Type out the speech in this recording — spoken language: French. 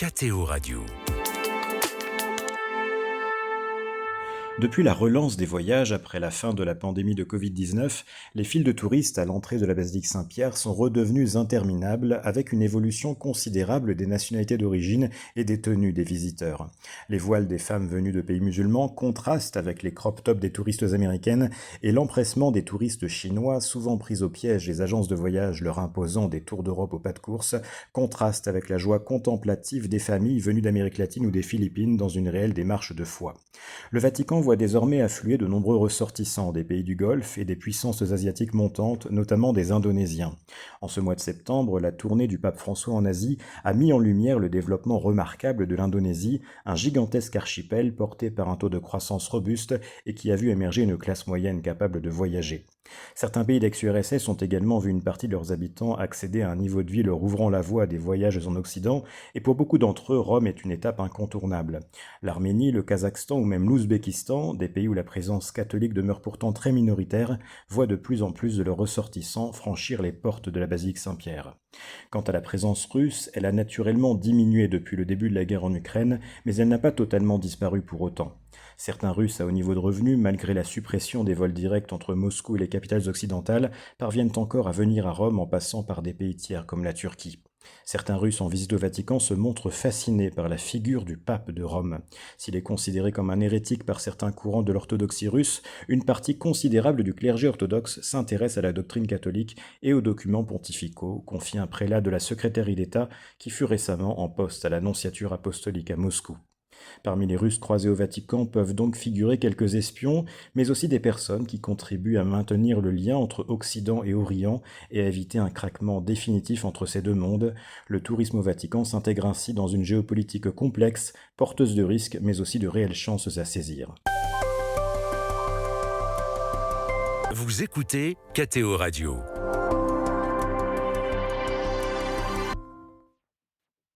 KTO Radio. Depuis la relance des voyages après la fin de la pandémie de Covid-19, les files de touristes à l'entrée de la basilique Saint-Pierre sont redevenues interminables avec une évolution considérable des nationalités d'origine et des tenues des visiteurs. Les voiles des femmes venues de pays musulmans contrastent avec les crop tops des touristes américaines et l'empressement des touristes chinois, souvent pris au piège des agences de voyage leur imposant des tours d'Europe au pas de course, contraste avec la joie contemplative des familles venues d'Amérique latine ou des Philippines dans une réelle démarche de foi. Le Vatican voit désormais affluer de nombreux ressortissants des pays du Golfe et des puissances asiatiques montantes, notamment des Indonésiens. En ce mois de septembre, la tournée du pape François en Asie a mis en lumière le développement remarquable de l'Indonésie, un gigantesque archipel porté par un taux de croissance robuste et qui a vu émerger une classe moyenne capable de voyager. Certains pays d'ex-URSS ont également vu une partie de leurs habitants accéder à un niveau de vie leur ouvrant la voie à des voyages en Occident, et pour beaucoup d'entre eux, Rome est une étape incontournable. L'Arménie, le Kazakhstan ou même l'Ouzbékistan, des pays où la présence catholique demeure pourtant très minoritaire, voient de plus en plus de leurs ressortissants franchir les portes de la basilique Saint-Pierre. Quant à la présence russe, elle a naturellement diminué depuis le début de la guerre en Ukraine, mais elle n'a pas totalement disparu pour autant. Certains Russes à haut niveau de revenus, malgré la suppression des vols directs entre Moscou et les capitales occidentales, parviennent encore à venir à Rome en passant par des pays tiers comme la Turquie. Certains Russes en visite au Vatican se montrent fascinés par la figure du pape de Rome. S'il est considéré comme un hérétique par certains courants de l'orthodoxie russe, une partie considérable du clergé orthodoxe s'intéresse à la doctrine catholique et aux documents pontificaux, confie un prélat de la secrétairie d'État qui fut récemment en poste à la nonciature apostolique à Moscou. Parmi les Russes croisés au Vatican peuvent donc figurer quelques espions, mais aussi des personnes qui contribuent à maintenir le lien entre Occident et Orient et à éviter un craquement définitif entre ces deux mondes. Le tourisme au Vatican s'intègre ainsi dans une géopolitique complexe, porteuse de risques, mais aussi de réelles chances à saisir. Vous écoutez KTO Radio.